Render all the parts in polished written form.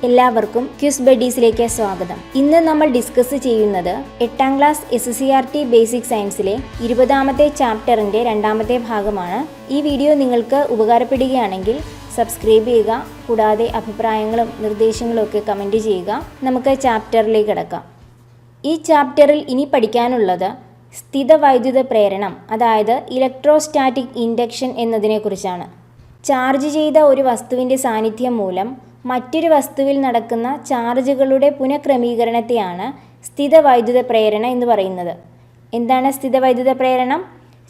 എല്ലാവർക്കും ക്യൂസ് ബഡീസിലേക്ക് സ്വാഗതം. ഇന്ന് നമ്മൾ ഡിസ്കസ് ചെയ്യുന്നത് 8ാം ക്ലാസ് SCERT ബേസിക് സയൻസിലെ 20ാമത്തെ ചാപ്റ്ററിൻ്റെ 2ാമത്തെ ഭാഗമാണ്. ഈ വീഡിയോ നിങ്ങൾക്ക് ഉപകാരപ്പെടുകയാണെങ്കിൽ സബ്സ്ക്രൈബ് ചെയ്യുക. കൂടാതെ അഭിപ്രായങ്ങളും നിർദ്ദേശങ്ങളും ഒക്കെ കമൻറ്റ് ചെയ്യുക. നമുക്ക് ചാപ്റ്ററിലേക്ക് കിടക്കാം. ഈ ചാപ്റ്ററിൽ ഇനി പഠിക്കാനുള്ളത് സ്ഥിതവൈദ്യുത പ്രേരണം, അതായത് ഇലക്ട്രോസ്റ്റാറ്റിക് ഇൻഡക്ഷൻ എന്നതിനെക്കുറിച്ചാണ്. ചാർജ് ചെയ്ത ഒരു വസ്തുവിൻ്റെ സാന്നിധ്യം മൂലം മറ്റൊരു വസ്തുവിൽ നടക്കുന്ന ചാർജുകളുടെ പുനഃക്രമീകരണത്തെയാണ് സ്ഥിതവൈദ്യുത പ്രേരണ എന്ന് പറയുന്നത്. എന്താണ് സ്ഥിതവൈദ്യുത പ്രേരണം?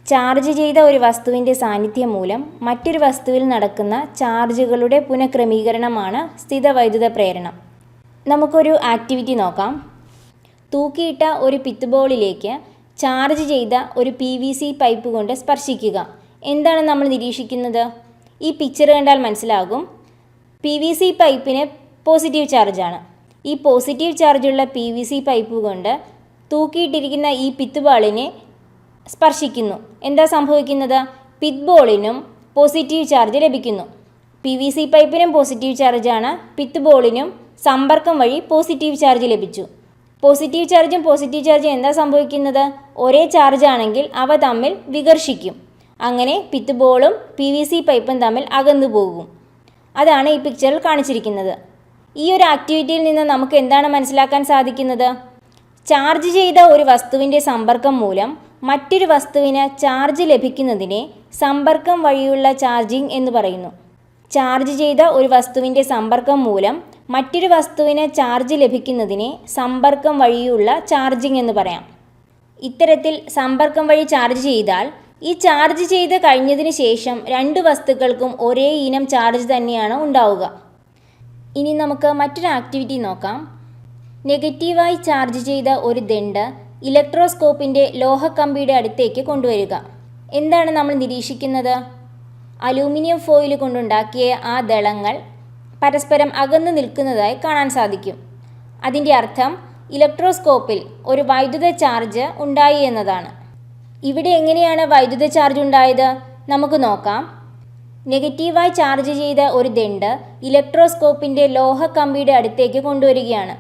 ചാർജ് ചെയ്ത ഒരു വസ്തുവിൻ്റെ സാന്നിധ്യം മൂലം മറ്റൊരു വസ്തുവിൽ നടക്കുന്ന ചാർജുകളുടെ പുനഃക്രമീകരണമാണ് സ്ഥിതവൈദ്യുത പ്രേരണം. നമുക്കൊരു ആക്ടിവിറ്റി നോക്കാം. തൂക്കിയിട്ട ഒരു പിത്ത് ബോളിലേക്ക് ചാർജ് ചെയ്ത ഒരു PVC പൈപ്പ് കൊണ്ട് സ്പർശിക്കുക. എന്താണ് നമ്മൾ നിരീക്ഷിക്കുന്നത്? ഈ പിക്ചർ കണ്ടാൽ മനസ്സിലാകും. PVC പൈപ്പിന് പോസിറ്റീവ് ചാർജാണ്. ഈ പോസിറ്റീവ് ചാർജുള്ള PVC പൈപ്പ് കൊണ്ട് തൂക്കിയിട്ടിരിക്കുന്ന ഈ പിത്ത് ബോളിനെ സ്പർശിക്കുന്നു. എന്താ സംഭവിക്കുന്നത്? പിത്ത് ബോളിനും പോസിറ്റീവ് ചാർജ് ലഭിക്കുന്നു. PVC പൈപ്പിനും പോസിറ്റീവ് ചാർജാണ്, പിത്ത് ബോളിനും സമ്പർക്കം വഴി പോസിറ്റീവ് ചാർജ് ലഭിച്ചു. പോസിറ്റീവ് ചാർജും എന്താ സംഭവിക്കുന്നത്? ഒരേ ചാർജ് ആണെങ്കിൽ അവ തമ്മിൽ വികർഷിക്കും. അങ്ങനെ പിത്ത് ബോളും PVC പൈപ്പും തമ്മിൽ അകന്നു പോകും. അതാണ് ഈ പിക്ചറിൽ കാണിച്ചിരിക്കുന്നത്. ഈ ഒരു ആക്ടിവിറ്റിയിൽ നിന്ന് നമുക്ക് എന്താണ് മനസ്സിലാക്കാൻ സാധിക്കുന്നത്? ചാർജ് ചെയ്ത ഒരു വസ്തുവിൻ്റെ സമ്പർക്കം മൂലം മറ്റൊരു വസ്തുവിന് ചാർജ് ലഭിക്കുന്നതിനെ സമ്പർക്കം വഴിയുള്ള ചാർജിങ് എന്ന് പറയുന്നു. ചാർജ് ചെയ്ത ഒരു വസ്തുവിൻ്റെ സമ്പർക്കം മൂലം മറ്റൊരു വസ്തുവിന് ചാർജ് ലഭിക്കുന്നതിനെ സമ്പർക്കം വഴിയുള്ള ചാർജിങ് എന്ന് പറയാം. ഇത്തരത്തിൽ സമ്പർക്കം വഴി ചാർജ് ചെയ്താൽ ഈ ചാർജ് ചെയ്ത് കഴിഞ്ഞതിന് ശേഷം രണ്ട് വസ്തുക്കൾക്കും ഒരേ ഇനം ചാർജ് തന്നെയാണ് ഉണ്ടാവുക. ഇനി നമുക്ക് മറ്റൊരു ആക്ടിവിറ്റി നോക്കാം. നെഗറ്റീവായി ചാർജ് ചെയ്ത ഒരു ദണ്ഡ് ഇലക്ട്രോസ്കോപ്പിൻ്റെ ലോഹക്കമ്പിയുടെ അടുത്തേക്ക് കൊണ്ടുവരിക. എന്താണ് നമ്മൾ നിരീക്ഷിക്കുന്നത്? അലൂമിനിയം ഫോയിൽ കൊണ്ടുണ്ടാക്കിയ ആ ദളങ്ങൾ പരസ്പരം അകന്നു നിൽക്കുന്നതായി കാണാൻ സാധിക്കും. അതിൻ്റെ അർത്ഥം ഇലക്ട്രോസ്കോപ്പിൽ ഒരു വൈദ്യുത ചാർജ് ഉണ്ടായി എന്നതാണ്. ഇവിടെ എങ്ങനെയാണ് വൈദ്യുത ചാർജ് ഉണ്ടായത്? നമുക്ക് നോക്കാം. നെഗറ്റീവായി ചാർജ് ചെയ്ത ഒരു ദണ്ഡ് ഇലക്ട്രോസ്കോപ്പിൻ്റെ ലോഹക്കമ്പിയുടെ അടുത്തേക്ക് കൊണ്ടുവരികയാണ്.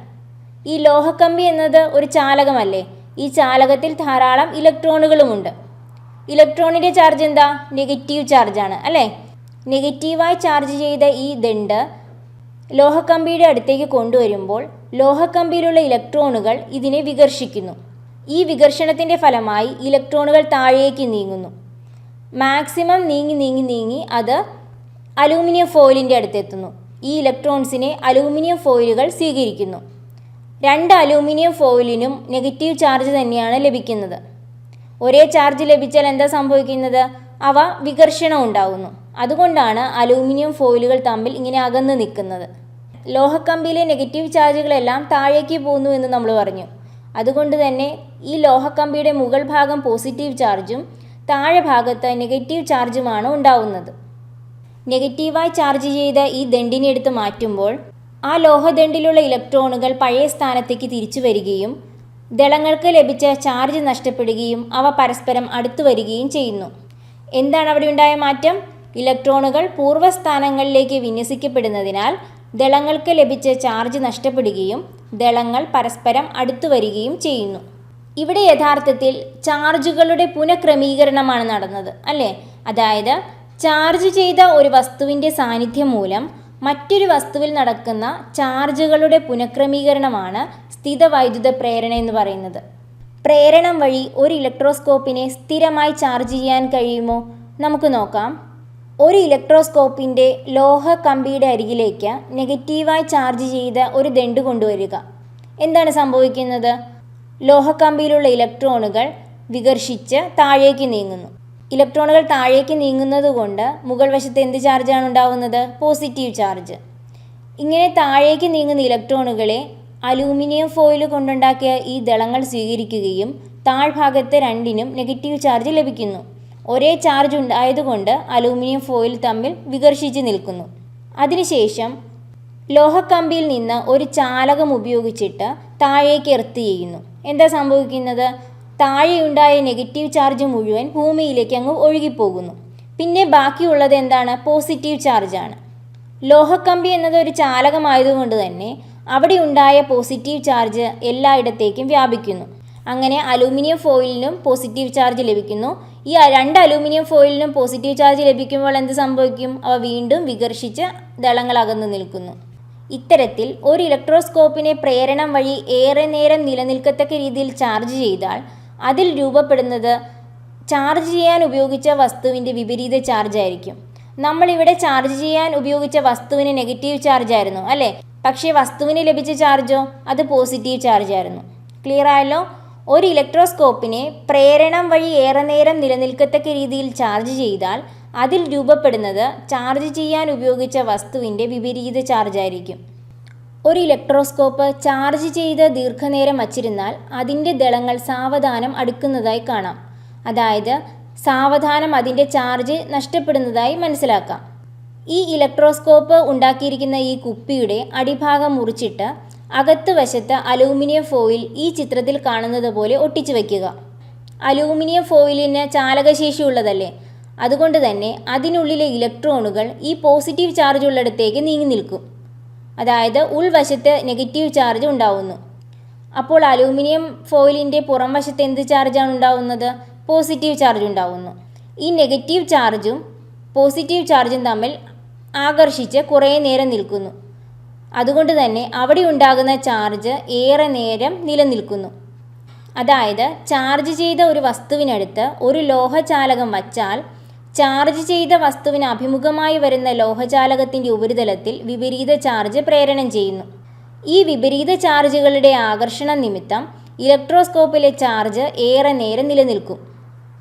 ഈ ലോഹക്കമ്പി എന്നത് ഒരു ചാലകമല്ലേ? ഈ ചാലകത്തിൽ ധാരാളം ഇലക്ട്രോണുകളുമുണ്ട്. ഇലക്ട്രോണിൻ്റെ ചാർജ് എന്താ? നെഗറ്റീവ് ചാർജാണ് അല്ലേ? നെഗറ്റീവായി ചാർജ് ചെയ്ത ഈ ദണ്ഡ് ലോഹക്കമ്പിയുടെ അടുത്തേക്ക് കൊണ്ടുവരുമ്പോൾ ലോഹക്കമ്പിയിലുള്ള ഇലക്ട്രോണുകൾ ഇതിനെ വികർഷിക്കുന്നു. ഈ വികർഷണത്തിൻ്റെ ഫലമായി ഇലക്ട്രോണുകൾ താഴേക്ക് നീങ്ങുന്നു. മാക്സിമം നീങ്ങി അത് അലൂമിനിയം ഫോയിലിൻ്റെ അടുത്തെത്തുന്നു. ഈ ഇലക്ട്രോൺസിനെ അലൂമിനിയം ഫോയിലുകൾ സ്വീകരിക്കുന്നു. രണ്ട് അലൂമിനിയം ഫോയിലിനും നെഗറ്റീവ് ചാർജ് തന്നെയാണ് ലഭിക്കുന്നത്. ഒരേ ചാർജ് ലഭിച്ചാൽ എന്താ സംഭവിക്കുന്നത്? അവ വികർഷണം ഉണ്ടാകുന്നു. അതുകൊണ്ടാണ് അലൂമിനിയം ഫോയിലുകൾ തമ്മിൽ ഇങ്ങനെ അകന്ന് നിൽക്കുന്നത്. ലോഹക്കമ്പിയിലെ നെഗറ്റീവ് ചാർജുകളെല്ലാം താഴേക്ക് പോകുന്നു എന്ന് നമ്മൾ പറഞ്ഞു. അതുകൊണ്ട് തന്നെ ഈ ലോഹക്കമ്പിയുടെ മുകൾ ഭാഗം പോസിറ്റീവ് ചാർജും താഴെ ഭാഗത്ത് നെഗറ്റീവ് ചാർജുമാണ് ഉണ്ടാവുന്നത്. നെഗറ്റീവായി ചാർജ് ചെയ്ത ഈ ദണ്ഡിനെ എടുത്ത് മാറ്റുമ്പോൾ ആ ലോഹദണ്ഡിലുള്ള ഇലക്ട്രോണുകൾ പഴയ സ്ഥാനത്തേക്ക് തിരിച്ചു വരികയും ദളങ്ങൾക്ക് ലഭിച്ച ചാർജ് നഷ്ടപ്പെടുകയും അവ പരസ്പരം അടുത്തു വരികയും ചെയ്യുന്നു. എന്താണ് അവിടെ ഉണ്ടായ മാറ്റം? ഇലക്ട്രോണുകൾ പൂർവ്വസ്ഥാനങ്ങളിലേക്ക് വിന്യസിക്കപ്പെടുന്നതിനാൽ ദളങ്ങൾക്ക് ലഭിച്ച ചാർജ് നഷ്ടപ്പെടുകയും ദളങ്ങൾ പരസ്പരം അടുത്തു വരികയും ചെയ്യുന്നു. ഇവിടെ യഥാർത്ഥത്തിൽ ചാർജുകളുടെ പുനഃക്രമീകരണമാണ് നടന്നത് അല്ലേ? അതായത് ചാർജ് ചെയ്ത ഒരു വസ്തുവിൻ്റെ സാന്നിധ്യം മൂലം മറ്റൊരു വസ്തുവിൽ നടക്കുന്ന ചാർജുകളുടെ പുനഃക്രമീകരണമാണ് സ്ഥിതവൈദ്യുത പ്രേരണ എന്ന് പറയുന്നത്. പ്രേരണം വഴി ഒരു ഇലക്ട്രോസ്കോപ്പിനെ സ്ഥിരമായി ചാർജ് ചെയ്യാൻ കഴിയുമോ? നമുക്ക് നോക്കാം. ഒരു ഇലക്ട്രോസ്കോപ്പിൻ്റെ ലോഹ കമ്പിയുടെ അരികിലേക്ക് നെഗറ്റീവായി ചാർജ് ചെയ്ത ഒരു ദണ്ഡ് കൊണ്ടുവരിക. എന്താണ് സംഭവിക്കുന്നത്? ലോഹക്കമ്പിയിലുള്ള ഇലക്ട്രോണുകൾ വികർഷിച്ച് താഴേക്ക് നീങ്ങുന്നു. ഇലക്ട്രോണുകൾ താഴേക്ക് നീങ്ങുന്നത് കൊണ്ട് മുകൾ വശത്ത് എന്ത് ചാർജാണ് ഉണ്ടാവുന്നത്? Positive charge. ഇങ്ങനെ താഴേക്ക് നീങ്ങുന്ന ഇലക്ട്രോണുകളെ അലൂമിനിയം ഫോയിൽ കൊണ്ടുണ്ടാക്കിയ ഈ ദളങ്ങൾ സ്വീകരിക്കുകയും താഴ്ഭാഗത്ത് രണ്ടിനും നെഗറ്റീവ് ചാർജ് ലഭിക്കുന്നു. ഒരേ ചാർജ് ഉണ്ടായതുകൊണ്ട് അലൂമിനിയം ഫോയിൽ തമ്മിൽ വികർഷിച്ച് നിൽക്കുന്നു. അതിനുശേഷം ലോഹക്കമ്പിയിൽ നിന്ന് ഒരു ചാലകം ഉപയോഗിച്ചിട്ട് താഴേക്ക് എർത്ത് ചെയ്യുന്നു. എന്താ സംഭവിക്കുന്നത്? താഴെയുണ്ടായ നെഗറ്റീവ് ചാർജ് മുഴുവൻ ഭൂമിയിലേക്ക് അങ്ങ് ഒഴുകിപ്പോകുന്നു. പിന്നെ ബാക്കിയുള്ളത് എന്താണ്? പോസിറ്റീവ് ചാർജാണ്. ലോഹക്കമ്പി എന്നത് ഒരു ചാലകമായതുകൊണ്ട് തന്നെ അവിടെ ഉണ്ടായ പോസിറ്റീവ് ചാർജ് എല്ലായിടത്തേക്കും വ്യാപിക്കുന്നു. അങ്ങനെ അലൂമിനിയം ഫോയിലിനും പോസിറ്റീവ് ചാർജ് ലഭിക്കുന്നു. ഈ രണ്ട് അലൂമിനിയം ഫോയിലിനും പോസിറ്റീവ് ചാർജ് ലഭിക്കുമ്പോൾ എന്ത് സംഭവിക്കും? അവ വീണ്ടും വികർഷിച്ച് ദളങ്ങളകന്നു നിൽക്കുന്നു. ഇത്തരത്തിൽ ഒരു ഇലക്ട്രോസ്കോപ്പിനെ പ്രേരണം വഴി ഏറെ നേരം നിലനിൽക്കത്തക്ക രീതിയിൽ ചാർജ് ചെയ്താൽ അതിൽ രൂപപ്പെടുന്നത് ചാർജ് ചെയ്യാൻ ഉപയോഗിച്ച വസ്തുവിൻ്റെ വിപരീത ചാർജ് ആയിരിക്കും. നമ്മളിവിടെ ചാർജ് ചെയ്യാൻ ഉപയോഗിച്ച വസ്തുവിന് നെഗറ്റീവ് ചാർജ് ആയിരുന്നു അല്ലേ? പക്ഷേ വസ്തുവിന് ലഭിച്ച ചാർജോ അത് പോസിറ്റീവ് ചാർജ് ആയിരുന്നു. ക്ലിയർ ആയല്ലോ? ഒരു ഇലക്ട്രോസ്കോപ്പിനെ പ്രേരണം വഴി ഏറെ നേരം നിലനിൽക്കത്തക്ക രീതിയിൽ ചാർജ് ചെയ്താൽ അതിൽ രൂപപ്പെടുന്നത് ചാർജ് ചെയ്യാൻ ഉപയോഗിച്ച വസ്തുവിൻ്റെ വിപരീത ചാർജ് ആയിരിക്കും. ഒരു ഇലക്ട്രോസ്കോപ്പ് ചാർജ് ചെയ്ത് ദീർഘനേരം വച്ചിരുന്നാൽ അതിൻ്റെ ദളങ്ങൾ സാവധാനം അടുക്കുന്നതായി കാണാം. അതായത് സാവധാനം അതിൻ്റെ ചാർജ് നഷ്ടപ്പെടുന്നതായി മനസ്സിലാക്കാം. ഈ ഇലക്ട്രോസ്കോപ്പ് ഉണ്ടാക്കിയിരിക്കുന്ന ഈ കുപ്പിയുടെ അടിഭാഗം മുറിച്ചിട്ട് അകത്ത് വശത്ത് അലൂമിനിയം ഫോയിൽ ഈ ചിത്രത്തിൽ കാണുന്നത് പോലെ ഒട്ടിച്ചു വയ്ക്കുക. അലൂമിനിയം ഫോയിലിന് ചാലകശേഷി ഉള്ളതല്ലേ, അതുകൊണ്ട് തന്നെ അതിനുള്ളിലെ ഇലക്ട്രോണുകൾ ഈ പോസിറ്റീവ് ചാർജ് ഉള്ളിടത്തേക്ക് നീങ്ങി നിൽക്കും. അതായത് ഉൾവശത്ത് നെഗറ്റീവ് ചാർജ് ഉണ്ടാവുന്നു. അപ്പോൾ അലൂമിനിയം ഫോയിലിൻ്റെ പുറം വശത്ത് എന്ത് ചാർജാണ് ഉണ്ടാവുന്നത്? പോസിറ്റീവ് ചാർജ് ഉണ്ടാവുന്നു. ഈ നെഗറ്റീവ് ചാർജും പോസിറ്റീവ് ചാർജും തമ്മിൽ ആകർഷിച്ച് കുറേ നേരം നിൽക്കുന്നു. അതുകൊണ്ട് തന്നെ അവിടെ ഉണ്ടാകുന്ന ചാർജ് ഏറെ നേരം നിലനിൽക്കുന്നു. അതായത് ചാർജ് ചെയ്ത ഒരു വസ്തുവിനടുത്ത് ഒരു ലോഹചാലകം വച്ചാൽ ചാർജ് ചെയ്ത വസ്തുവിന് അഭിമുഖമായി വരുന്ന ലോഹചാലകത്തിൻ്റെ ഉപരിതലത്തിൽ വിപരീത ചാർജ് പ്രേരണം ചെയ്യുന്നു. ഈ വിപരീത ചാർജുകളുടെ ആകർഷണം നിമിത്തം ഇലക്ട്രോസ്കോപ്പിലെ ചാർജ് ഏറെ നേരം നിലനിൽക്കും.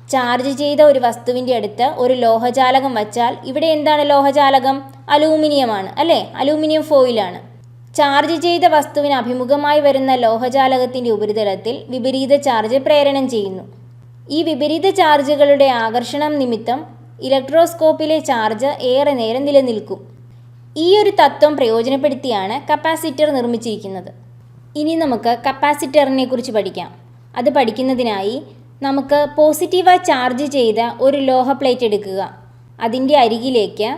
ചാർജ് ചെയ്ത ഒരു വസ്തുവിൻ്റെ അടുത്ത് ഒരു ലോഹചാലകം വച്ചാൽ ഇവിടെ എന്താണ് ലോഹചാലകം? അലൂമിനിയമാണ് അല്ലേ? അലൂമിനിയം ഫോയിലാണ്. ചാർജ് ചെയ്ത വസ്തുവിന് അഭിമുഖമായി വരുന്ന ലോഹചാലകത്തിൻ്റെ ഉപരിതലത്തിൽ വിപരീത ചാർജ് പ്രേരണം ചെയ്യുന്നു. ഈ വിപരീത ചാർജുകളുടെ ആകർഷണം നിമിത്തം ഇലക്ട്രോസ്കോപ്പിലെ ചാർജ് ഏറെ നേരം നിലനിൽക്കും. ഈ ഒരു തത്വം പ്രയോജനപ്പെടുത്തിയാണ് കപ്പാസിറ്റർ നിർമ്മിച്ചിരിക്കുന്നത്. ഇനി നമുക്ക് കപ്പാസിറ്ററിനെ കുറിച്ച് പഠിക്കാം. അത് പഠിക്കുന്നതിനായി നമുക്ക് പോസിറ്റീവായി ചാർജ് ചെയ്ത ഒരു ലോഹ പ്ലേറ്റ് എടുക്കുക. അതിൻ്റെ അരികിലേക്ക്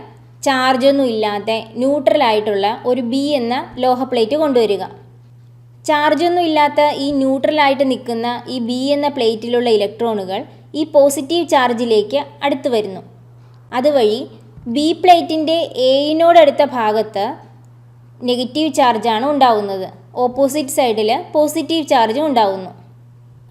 ചാർജൊന്നും ഇല്ലാത്ത ന്യൂട്രലായിട്ടുള്ള ഒരു ബി എന്ന ലോഹ പ്ലേറ്റ് കൊണ്ടുവരിക. ചാർജൊന്നും ഇല്ലാത്ത ഈ ന്യൂട്രലായിട്ട് നിൽക്കുന്ന ഈ ബി എന്ന പ്ലേറ്റിലുള്ള ഇലക്ട്രോണുകൾ ഈ പോസിറ്റീവ് ചാർജിലേക്ക് അടുത്ത് വരുന്നു. അതുവഴി ബി പ്ലേറ്റിൻ്റെ എയിനോടടുത്ത ഭാഗത്ത് നെഗറ്റീവ് ചാർജാണ് ഉണ്ടാവുന്നത്. ഓപ്പോസിറ്റ് സൈഡിൽ പോസിറ്റീവ് ചാർജും ഉണ്ടാവുന്നു.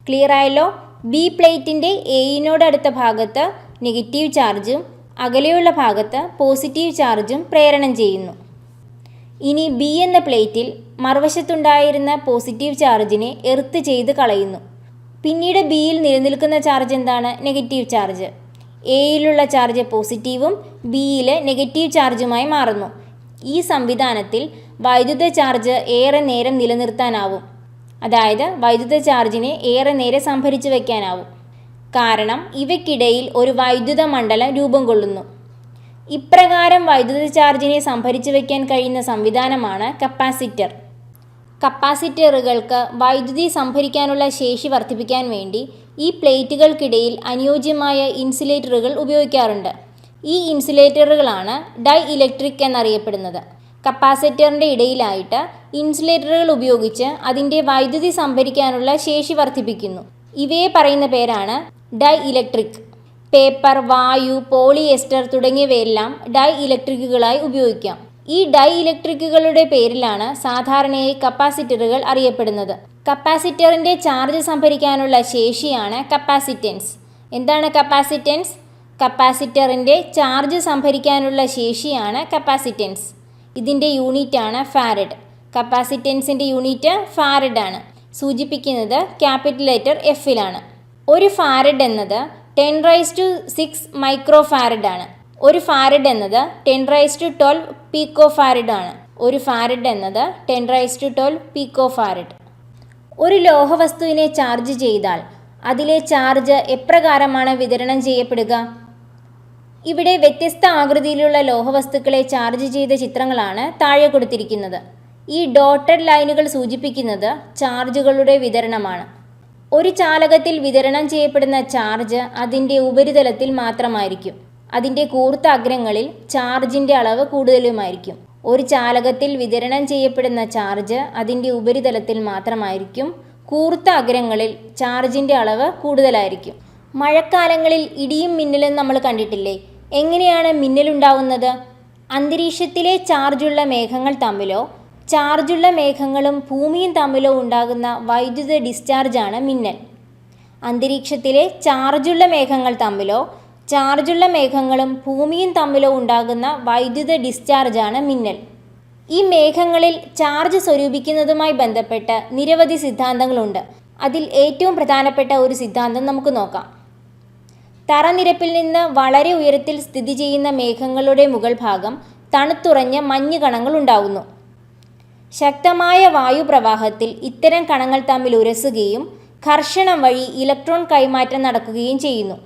ക്ലിയർ ആയല്ലോ? ബി പ്ലേറ്റിൻ്റെ എയിനോടടുത്ത ഭാഗത്ത് നെഗറ്റീവ് ചാർജും അകലെയുള്ള ഭാഗത്ത് പോസിറ്റീവ് ചാർജും പ്രേരണം ചെയ്യുന്നു. ഇനി ബി എന്ന പ്ലേറ്റിൽ മറുവശത്തുണ്ടായിരുന്ന പോസിറ്റീവ് ചാർജിനെ എർത്ത് ചെയ്ത് കളയുന്നു. പിന്നീട് ബിയിൽ നിലനിൽക്കുന്ന ചാർജ് എന്താണ്? Negative charge. എയിലുള്ള ചാർജ് പോസിറ്റീവും ബിയിൽ നെഗറ്റീവ് ചാർജുമായി മാറുന്നു. ഈ സംവിധാനത്തിൽ വൈദ്യുത ചാർജ് ഏറെ നേരം നിലനിർത്താനാവും. അതായത് വൈദ്യുത ചാർജിനെ ഏറെ നേരം സംഭരിച്ചു വയ്ക്കാനാവും. കാരണം ഇവയ്ക്കിടയിൽ ഒരു വൈദ്യുത മണ്ഡലം രൂപം കൊള്ളുന്നു. ഇപ്രകാരം വൈദ്യുത ചാർജിനെ സംഭരിച്ചു വയ്ക്കാൻ കഴിയുന്ന സംവിധാനമാണ് കപ്പാസിറ്റർ. കപ്പാസിറ്ററുകൾക്ക് വൈദ്യുതി സംഭരിക്കാനുള്ള ശേഷി വർദ്ധിപ്പിക്കാൻ വേണ്ടി ഈ പ്ലേറ്റുകൾക്കിടയിൽ അനുയോജ്യമായ ഇൻസുലേറ്ററുകൾ ഉപയോഗിക്കാറുണ്ട്. ഈ ഇൻസുലേറ്ററുകളാണ് ഡൈ ഇലക്ട്രിക് എന്നറിയപ്പെടുന്നത്. കപ്പാസിറ്ററിൻ്റെ ഇടയിലായിട്ട് ഇൻസുലേറ്ററുകൾ ഉപയോഗിച്ച് അതിൻ്റെ വൈദ്യുതി സംഭരിക്കാനുള്ള ശേഷി വർദ്ധിപ്പിക്കുന്നു. ഇവയെ പറയുന്ന പേരാണ് ഡൈ ഇലക്ട്രിക്. പേപ്പർ, വായു, പോളിയെസ്റ്റർ തുടങ്ങിയവയെല്ലാം ഡൈ ഇലക്ട്രിക്കുകളായി ഉപയോഗിക്കാം. ഈ ഡൈ ഇലക്ട്രിക്കുകളുടെ പേരിലാണ് സാധാരണയായി കപ്പാസിറ്ററുകൾ അറിയപ്പെടുന്നത്. കപ്പാസിറ്ററിൻ്റെ ചാർജ് സംഭരിക്കാനുള്ള ശേഷിയാണ് കപ്പാസിറ്റൻസ്. എന്താണ് കപ്പാസിറ്റൻസ്? കപ്പാസിറ്ററിൻ്റെ ചാർജ് സംഭരിക്കാനുള്ള ശേഷിയാണ് കപ്പാസിറ്റൻസ്. ഇതിൻ്റെ യൂണിറ്റാണ് ഫാരഡ്. കപ്പാസിറ്റൻസിൻ്റെ യൂണിറ്റ് ഫാരഡ് ആണ്. സൂചിപ്പിക്കുന്നത് ക്യാപിറ്റൽ ലെറ്റർ എഫിലാണ്. ഒരു ഫാരഡ് എന്നത് 10⁻⁶ മൈക്രോ ഫാരഡ് ആണ്. ഒരു ഫാരഡ് എന്നത് 10⁻12 പീക്കോ ഫാരഡ് ആണ്. ഒരു ഫാരഡ് എന്നത് 10⁻12 പീക്കോ ഫാരഡ്. ഒരു ലോഹവസ്തുവിനെ ചാർജ് ചെയ്താൽ അതിലെ ചാർജ് എപ്രകാരമാണ് വിതരണം ചെയ്യപ്പെടുക? ഇവിടെ വ്യത്യസ്ത ആകൃതിയിലുള്ള ലോഹവസ്തുക്കളെ ചാർജ് ചെയ്ത ചിത്രങ്ങളാണ് താഴെ കൊടുത്തിരിക്കുന്നത്. ഈ ഡോട്ടഡ് ലൈനുകൾ സൂചിപ്പിക്കുന്നത് ചാർജുകളുടെ വിതരണമാണ്. ഒരു ചാലകത്തിൽ വിതരണം ചെയ്യപ്പെടുന്ന ചാർജ് അതിൻ്റെ ഉപരിതലത്തിൽ മാത്രമായിരിക്കും. അതിൻ്റെ കൂർത്ത അഗ്രങ്ങളിൽ ചാർജിൻ്റെ അളവ് കൂടുതലുമായിരിക്കും. ഒരു ചാലകത്തിൽ വിതരണം ചെയ്യപ്പെടുന്ന ചാർജ് അതിൻ്റെ ഉപരിതലത്തിൽ മാത്രമായിരിക്കും. കൂർത്ത അഗ്രങ്ങളിൽ ചാർജിൻ്റെ അളവ് കൂടുതലായിരിക്കും. മഴക്കാലങ്ങളിൽ ഇടിയും മിന്നലും നമ്മൾ കണ്ടിട്ടില്ലേ? എങ്ങനെയാണ് മിന്നലുണ്ടാവുന്നത്? അന്തരീക്ഷത്തിലെ ചാർജുള്ള മേഘങ്ങൾ തമ്മിലോ ചാർജുള്ള മേഘങ്ങളും ഭൂമിയും തമ്മിലോ ഉണ്ടാകുന്ന വൈദ്യുത ഡിസ്ചാർജാണ് മിന്നൽ. അന്തരീക്ഷത്തിലെ ചാർജുള്ള മേഘങ്ങൾ തമ്മിലോ ചാർജുള്ള മേഘങ്ങളും ഭൂമിയും തമ്മിലോ ഉണ്ടാകുന്ന വൈദ്യുത ഡിസ്ചാർജാണ് മിന്നൽ. ഈ മേഘങ്ങളിൽ ചാർജ് സ്വരൂപിക്കുന്നതുമായി ബന്ധപ്പെട്ട് നിരവധി സിദ്ധാന്തങ്ങളുണ്ട്. അതിൽ ഏറ്റവും പ്രധാനപ്പെട്ട ഒരു സിദ്ധാന്തം നമുക്ക് നോക്കാം. തറനിരപ്പിൽ നിന്ന് വളരെ ഉയരത്തിൽ സ്ഥിതി ചെയ്യുന്ന മേഘങ്ങളുടെ മുകൾ ഭാഗം തണുത്തുറഞ്ഞ മഞ്ഞ് കണങ്ങൾ ഉണ്ടാവുന്നു. ശക്തമായ വായുപ്രവാഹത്തിൽ ഇത്തരം കണങ്ങൾ തമ്മിൽ ഉരസുകയും ഘർഷണം വഴി ഇലക്ട്രോൺ കൈമാറ്റം നടക്കുകയും ചെയ്യുന്നു.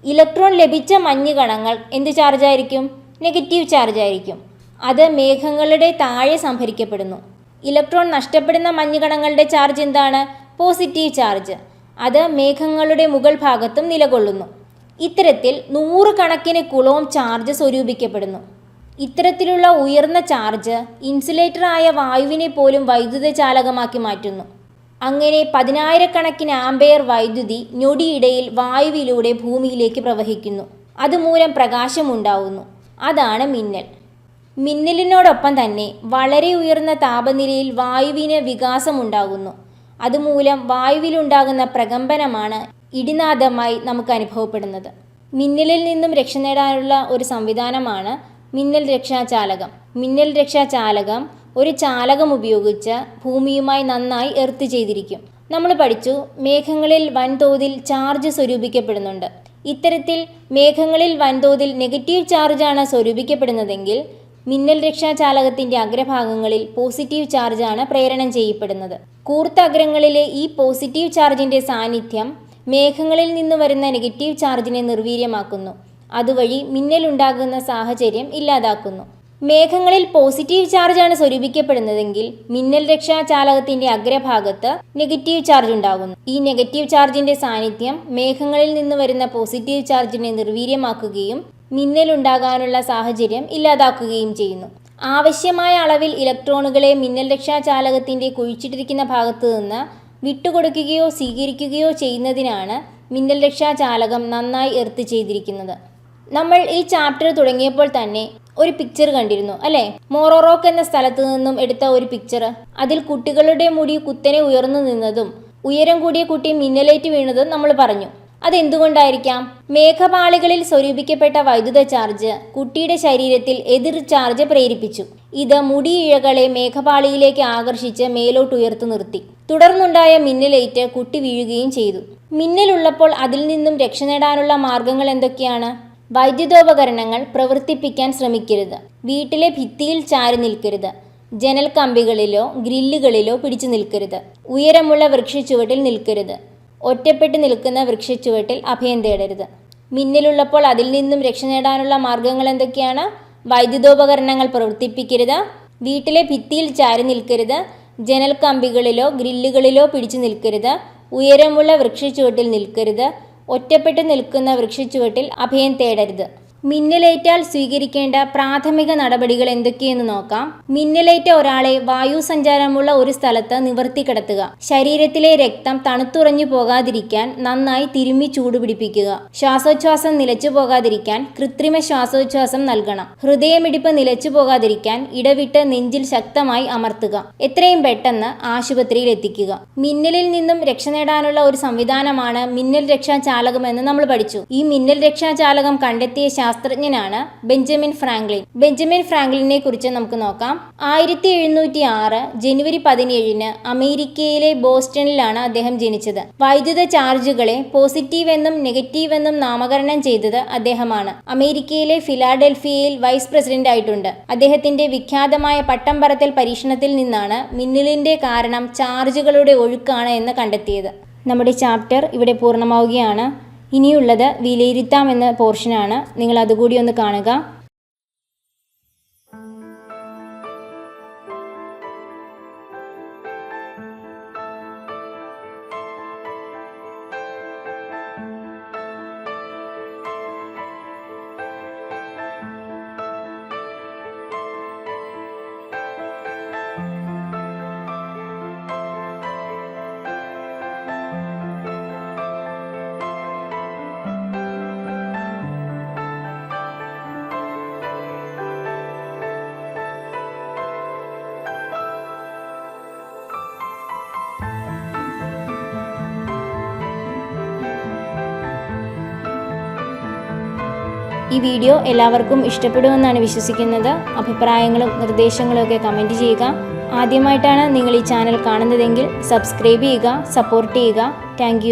ഇലക്ട്രോൺ ലഭിച്ച മഞ്ഞ് കണങ്ങൾ എന്ത് ചാർജായിരിക്കും? നെഗറ്റീവ് ചാർജായിരിക്കും. അത് മേഘങ്ങളുടെ താഴെ സംഭരിക്കപ്പെടുന്നു. ഇലക്ട്രോൺ നഷ്ടപ്പെടുന്ന മഞ്ഞ് കണങ്ങളുടെ ചാർജ് എന്താണ്? Positive charge. അത് മേഘങ്ങളുടെ മുകൾ ഭാഗത്തും നിലകൊള്ളുന്നു. ഇത്തരത്തിൽ 100 കണക്കിന് കുളോം ചാർജ് സ്വരൂപിക്കപ്പെടുന്നു. ഇത്തരത്തിലുള്ള ഉയർന്ന ചാർജ് ഇൻസുലേറ്ററായ വായുവിനെ പോലും വൈദ്യുത ചാലകമാക്കി മാറ്റുന്നു. അങ്ങനെ 10,000 ആംപെയർ വൈദ്യുതി ഞൊടിയിടയിൽ വായുവിലൂടെ ഭൂമിയിലേക്ക് പ്രവഹിക്കുന്നു. അതുമൂലം പ്രകാശമുണ്ടാവുന്നു. അതാണ് മിന്നൽ. മിന്നലിനോടൊപ്പം തന്നെ വളരെ ഉയർന്ന താപനിലയിൽ വായുവിന് വികാസമുണ്ടാകുന്നു. അതുമൂലം വായുവിലുണ്ടാകുന്ന പ്രകമ്പനമാണ് ഇടിനാദമായി നമുക്ക് അനുഭവപ്പെടുന്നത്. മിന്നലിൽ നിന്നും രക്ഷ നേടാനുള്ള ഒരു സംവിധാനമാണ് മിന്നൽ രക്ഷാചാലകം. മിന്നൽ രക്ഷാചാലകം ഒരു ചാലകം ഉപയോഗിച്ച് ഭൂമിയുമായി നന്നായി എർത്ത് ചെയ്തിരിക്കും. നമ്മൾ പഠിച്ചു, മേഘങ്ങളിൽ വൻതോതിൽ ചാർജ് സ്വരൂപിക്കപ്പെടുന്നുണ്ട്. ഇത്തരത്തിൽ മേഘങ്ങളിൽ വൻതോതിൽ നെഗറ്റീവ് ചാർജാണ് സ്വരൂപിക്കപ്പെടുന്നതെങ്കിൽ മിന്നൽ രക്ഷാചാലകത്തിൻ്റെ അഗ്രഭാഗങ്ങളിൽ പോസിറ്റീവ് ചാർജാണ് പ്രേരണം ചെയ്യപ്പെടുന്നത്. കൂർത്ത അഗ്രങ്ങളിലെ ഈ പോസിറ്റീവ് ചാർജിൻ്റെ സാന്നിധ്യം മേഘങ്ങളിൽ നിന്ന് വരുന്ന നെഗറ്റീവ് ചാർജിനെ നിർവീര്യമാക്കുന്നു. അതുവഴി മിന്നലുണ്ടാകുന്ന സാഹചര്യം ഇല്ലാതാക്കുന്നു. മേഘങ്ങളിൽ പോസിറ്റീവ് ചാർജാണ് സ്വരൂപിക്കപ്പെടുന്നതെങ്കിൽ മിന്നൽ രക്ഷാചാലകത്തിൻ്റെ അഗ്രഭാഗത്ത് നെഗറ്റീവ് ചാർജ് ഉണ്ടാകുന്നു. ഈ നെഗറ്റീവ് ചാർജിൻ്റെ സാന്നിധ്യം മേഘങ്ങളിൽ നിന്ന് വരുന്ന പോസിറ്റീവ് ചാർജിനെ നിർവീര്യമാക്കുകയും മിന്നലുണ്ടാകാനുള്ള സാഹചര്യം ഇല്ലാതാക്കുകയും ചെയ്യുന്നു. ആവശ്യമായ അളവിൽ ഇലക്ട്രോണുകളെ മിന്നൽ രക്ഷാചാലകത്തിൻ്റെ കുഴിച്ചിട്ടിരിക്കുന്ന ഭാഗത്തു നിന്ന് വിട്ടുകൊടുക്കുകയോ സ്വീകരിക്കുകയോ ചെയ്യുന്നതിനാണ് മിന്നൽ രക്ഷാചാലകം നന്നായി എർത്ത് ചെയ്തിരിക്കുന്നത്. നമ്മൾ ഈ ചാപ്റ്റർ തുടങ്ങിയപ്പോൾ തന്നെ ഒരു പിക്ചർ കണ്ടിരുന്നു അല്ലേ? മോറോറോക്ക് എന്ന സ്ഥലത്ത് നിന്നും എടുത്ത ഒരു പിക്ചർ. അതിൽ കുട്ടികളുടെ മുടി കുത്തനെ ഉയർന്നു നിന്നതും ഉയരം കൂടിയ കുട്ടി മിന്നലേറ്റ് വീണതും നമ്മൾ പറഞ്ഞു. അതെന്തുകൊണ്ടായിരിക്കാം? മേഘപാളികളിൽ സ്വരൂപിക്കപ്പെട്ട വൈദ്യുത ചാർജ് കുട്ടിയുടെ ശരീരത്തിൽ എതിർ ചാർജ് പ്രേരിപ്പിച്ചു. ഇത് മുടിയിഴകളെ മേഘപാളിയിലേക്ക് ആകർഷിച്ച് മേലോട്ട് ഉയർത്തു നിർത്തി. തുടർന്നുണ്ടായ മിന്നലേറ്റ് കുട്ടി വീഴുകയും ചെയ്തു. മിന്നലുള്ളപ്പോൾ അതിൽ നിന്നും രക്ഷ നേടാനുള്ള മാർഗങ്ങൾ എന്തൊക്കെയാണ്? വൈദ്യുതോപകരണങ്ങൾ പ്രവർത്തിപ്പിക്കാൻ ശ്രമിക്കരുത്. വീട്ടിലെ ഭിത്തിയിൽ ചാരി നിൽക്കരുത്. ജനൽ കമ്പികളിലോ ഗ്രില്ലുകളിലോ പിടിച്ചു നിൽക്കരുത്. ഉയരമുള്ള വൃക്ഷച്ചുവട്ടിൽ നിൽക്കരുത്. ഒറ്റപ്പെട്ട് നിൽക്കുന്ന വൃക്ഷച്ചുവട്ടിൽ അഭയം തേടരുത്. മിന്നലുള്ളപ്പോൾ അതിൽ നിന്നും രക്ഷ നേടാനുള്ള മാർഗങ്ങൾ എന്തൊക്കെയാണ്? വൈദ്യുതോപകരണങ്ങൾ പ്രവർത്തിപ്പിക്കരുത്. വീട്ടിലെ ഭിത്തിയിൽ ചാരി നിൽക്കരുത്. ജനൽ കമ്പികളിലോ ഗ്രില്ലുകളിലോ പിടിച്ചു നിൽക്കരുത്. ഉയരമുള്ള വൃക്ഷച്ചുവട്ടിൽ നിൽക്കരുത്. ഒറ്റപ്പെട്ട് നിൽക്കുന്ന വൃക്ഷച്ചുവട്ടിൽ അഭയം തേടരുത്. മിന്നലേറ്റാൽ സ്വീകരിക്കേണ്ട പ്രാഥമിക നടപടികൾ എന്തൊക്കെയെന്ന് നോക്കാം. മിന്നലേറ്റ ഒരാളെ വായു സഞ്ചാരമുള്ള ഒരു സ്ഥലത്ത് നിവർത്തി കിടത്തുക. ശരീരത്തിലെ രക്തം തണുത്തുറഞ്ഞു പോകാതിരിക്കാൻ നന്നായി തിരുമ്മി ചൂടുപിടിപ്പിക്കുക. ശ്വാസോച്ഛ്വാസം നിലച്ചു പോകാതിരിക്കാൻ കൃത്രിമ ശ്വാസോച്ഛ്വാസം നൽകണം. ഹൃദയമിടിപ്പ് നിലച്ചു പോകാതിരിക്കാൻ ഇടവിട്ട് നെഞ്ചിൽ ശക്തമായി അമർത്തുക. എത്രയും പെട്ടെന്ന് ആശുപത്രിയിൽ എത്തിക്കുക. മിന്നലിൽ നിന്നും രക്ഷ നേടാനുള്ള ഒരു സംവിധാനമാണ് മിന്നൽ രക്ഷാചാലകമെന്ന് നമ്മൾ പഠിച്ചു. ഈ മിന്നൽ രക്ഷാചാലകം കണ്ടെത്തിയ ശാസ്ത്രജ്ഞനാണ് ബെഞ്ചമിൻ ഫ്രാങ്ക്ലിൻ. ബെഞ്ചമിൻ ഫ്രാങ്ക്ലിനെ കുറിച്ച് നമുക്ക് നോക്കാം. 1706 ജനുവരി 17 അമേരിക്കയിലെ ബോസ്റ്റണിലാണ് അദ്ദേഹം ജനിച്ചത്. വൈദ്യുത ചാർജുകളെ പോസിറ്റീവ് എന്നും നെഗറ്റീവ് എന്നും നാമകരണം ചെയ്തത് അദ്ദേഹമാണ്. അമേരിക്കയിലെ ഫിലാഡൽഫിയയിൽ വൈസ് പ്രസിഡന്റ് ആയിട്ടുണ്ട്. അദ്ദേഹത്തിന്റെ വിഖ്യാതമായ പട്ടം പറത്തൽ പരീക്ഷണത്തിൽ നിന്നാണ് മിന്നലിന്റെ കാരണം ചാർജുകളുടെ ഒഴുക്കാണ് എന്ന് കണ്ടെത്തിയത്. നമ്മുടെ ചാപ്റ്റർ ഇവിടെ പൂർണ്ണമാവുകയാണ്. ഇനിയുള്ളത് വിലയിരുത്താം എന്ന പോർഷനാണ്. നിങ്ങൾ അതുകൂടി ഒന്ന് കാണുക. ഈ വീഡിയോ എല്ലാവർക്കും ഇഷ്ടപ്പെടുമെന്നാണ് വിശ്വസിക്കുന്നത്. അഭിപ്രായങ്ങളും നിർദ്ദേശങ്ങളും ഒക്കെ കമൻറ്റ് ചെയ്യുക. ആദ്യമായിട്ടാണ് നിങ്ങൾ ഈ ചാനൽ കാണുന്നതെങ്കിൽ സബ്സ്ക്രൈബ് ചെയ്യുക, സപ്പോർട്ട് ചെയ്യുക. താങ്ക്